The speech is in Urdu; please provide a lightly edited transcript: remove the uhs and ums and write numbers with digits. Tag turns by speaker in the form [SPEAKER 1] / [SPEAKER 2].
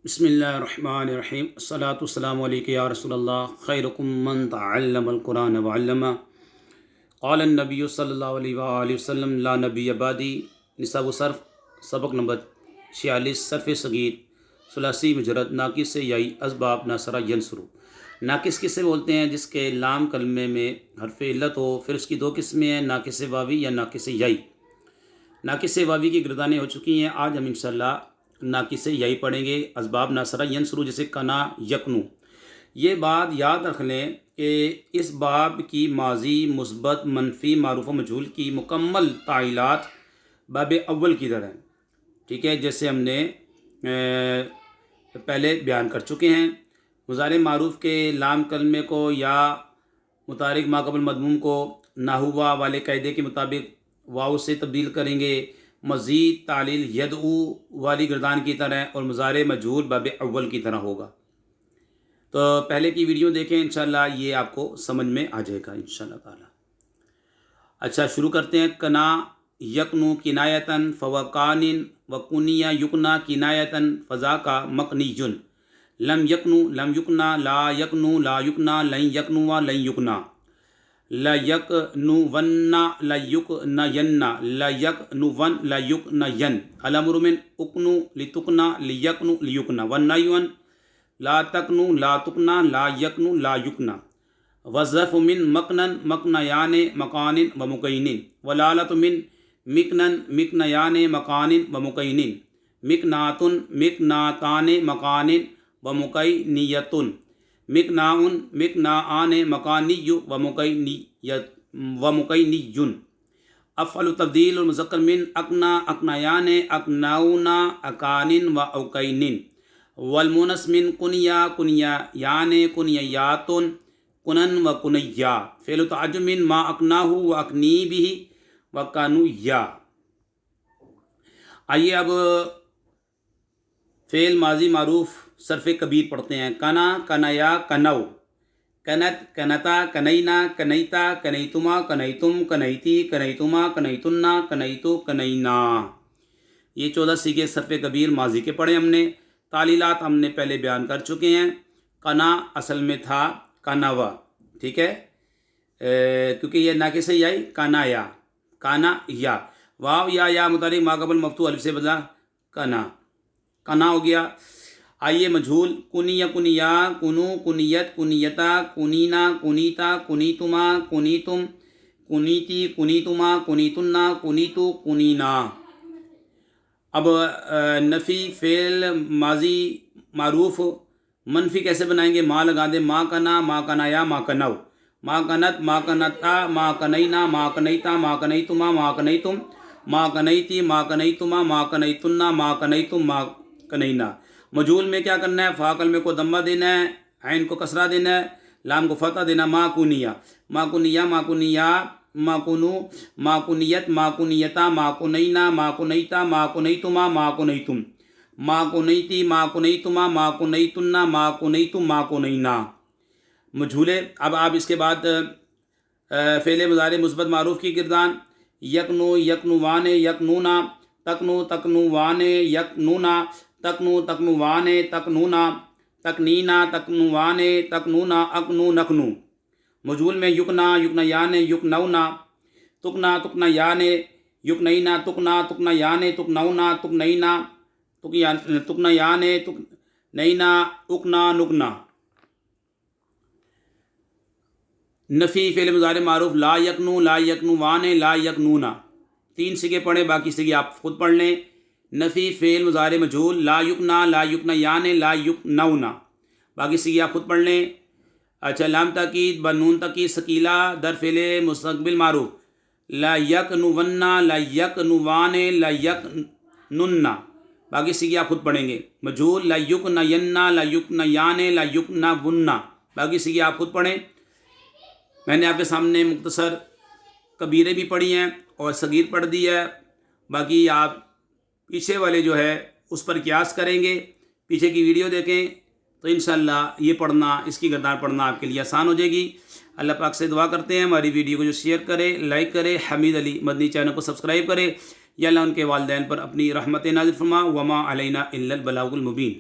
[SPEAKER 1] بسم اللہ الرحمن الرحیم الصلاۃ والسلام علیک یا رسول اللہ خیرکم من تعلم القرآن وعلمہ قال النبی صلی اللہ علیہ وآلہ وسلم لا نبی بعدی نصاب صرف سبق نمبر 46 صرف صغیر ثلاثی مجرد ناقص یائی اسباب ناصرہ ینصرو۔ ناقص کسے بولتے ہیں؟ جس کے لام کلمے میں حرف علت ہو، پھر اس کی دو قسمیں ہیں، ناقص واوی یا ناقص یائی۔ ناقص واوی کی گردانیں ہو چکی ہیں، آج ہم انشاءاللہ ناقص یائی پڑھیں گے۔ اسباب ناصرہ ینصرو جیسے کنا یکنو۔ یہ بات یاد رکھ لیں کہ اس باب کی ماضی، مثبت، منفی، معروف و مجہول کی مکمل تعلیلات باب اول کی طرح ہیں، ٹھیک ہے؟ جیسے ہم نے پہلے بیان کر چکے ہیں۔ مضارع معروف کے لام کلمے کو یا متحرک ما قبل مضموم کو نحوہ والے قاعدے کے مطابق واو سے تبدیل کریں گے، مزید تعلیل یدعو والی گردان کی طرح، اور مضارع مجہول باب اول کی طرح ہوگا۔ تو پہلے کی ویڈیو دیکھیں، انشاءاللہ یہ آپ کو سمجھ میں آ جائے گا انشاءاللہ تعالی۔ اچھا، شروع کرتے ہیں۔ کنا یکنو کنایتاً فوقان وکنیا یکنا کنایتاً فذاکا مکنیجن۔ لم یکنو لم یکنا لا یکنو لا یکنا لن یکنوا لن یکنا۔ لا یکنون لا یکنین لا یکنون لا یکنین۔ الامر من اکنو لتکنا لیکنو لیکنا۔ والنہی عن لا تکنو لا تکنا لا یکنو لا یکنا۔ والظرف من مکنن مکنیان مکان و مکین۔ والآلۃ من مکنن مکنیان مکان و مکین۔ مکنات مکناتان مکان و مکینیۃ۔ مکناؤن مکناآن مکانی و مکینی۔ افعل تبدیل المذکر من اکنا اکنیان اکناؤنا اکان و اوکین۔ والمونس من کنیا کنیایان کنیایات کنن و کنیا۔ فعل تعجب من ما اکناہ و اکنی بھی و کنویا۔ آئیے اب فعل ماضی معروف صرف کبیر پڑھتے ہیں۔ کنا کنیا کنو، کنت کنتا کنینا کنیتا کنیتما کنیتم کنیتی کنیتما کنیتنا کنیتو کنینا۔ یہ 14 صیغے صرف کبیر ماضی کے پڑھے ہم نے۔ تعلیلات ہم نے پہلے بیان کر چکے ہیں۔ کنا اصل میں تھا کنوا، ٹھیک ہے؟ کیونکہ یہ ناقص یائی کانا یا کانا یا واو یا متحرک ما قبل مفتوح الف سے بدلا کنا، کنا ہو گیا۔ آئیے مجہول کنیا کنیا کنو کنیت کنیتا کنینا کنیتا کنیتما کنیتم کنیتی کنیتما کنیتنا کنیتو کنینا۔ اب نفی فعل ماضی معروف منفی کیسے بنائیں گے؟ ما لگا دیں، ما کنا ما کنایا ما کنو، ما کنت ما کنتا ما کنینا ما کنیتا ما کنیتما ما کنیتم ما کنیتی ما کنیتما ما کنیتنا ما کنیتم ما کنینا۔ مجہول میں کیا کرنا ہے؟ فا کلمے کو ضمہ دینا ہے، عین کو کسرہ دینا ہے، لام کو فتح دینا۔ ما کنیا ما کنیا ما کنیا ما کنو ما کنیت ما کنیتا ما کنینا ما کنیتا ما کنیتما ما کنیتم ما کنیتی ما کنیتما ما کنیتنا ما کنیتم ما کنینا۔ مجہولے۔ اب آپ اس کے بعد فعل مضارع مثبت معروف کی گردان۔ یکنو یکنوان یکنونا تکنو تکنوان یکنونا تکنو تکنوان تکنونا تکنینا تکنوان تکنونا اکنو نکنو۔ مجہول میں یکنا یکنیان یکنونا تکنا تکنیان یکنینا تکنا تکنیان تکنونا تکنینا تکنیان تکنینا اکنا نکنا۔ نفی فعل مضارع معروف لا یکنو لا یکنوان لا یکنونا۔ 3 صیغے پڑھیں، باقی صیغے آپ خود پڑھ لیں۔ نفی فعل مضارع مجہول لا یکنا لا یکنیان لا یکنونا، باقی صیغے آپ خود پڑھ لیں۔ اچھا، لام تاکید بنون تاکید ثقیلہ در فعل مستقبل معروف لا یکنون لا یکنوان لا یکنن، باقی صیغے آپ خود پڑھیں گے۔ مجہول لا یکنین لا یکنیان لا یکنون، باقی صیغے آپ خود پڑھیں۔ میں نے آپ کے سامنے مختصر کبیریں بھی پڑھی ہیں اور صغیر پڑھ دی ہے، باقی آپ پیچھے والے جو ہے اس پر قیاس کریں گے، پیچھے کی ویڈیو دیکھیں تو انشاءاللہ یہ پڑھنا، اس کی گردان پڑھنا آپ کے لیے آسان ہو جائے گی۔ اللہ پاک سے دعا کرتے ہیں ہماری ویڈیو کو جو شیئر کرے، لائک کرے، حمید علی مدنی چینل کو سبسکرائب کرے، یا اللہ ان کے والدین پر اپنی رحمت نازل فرما۔ وما علینا الا البلاغ المبین۔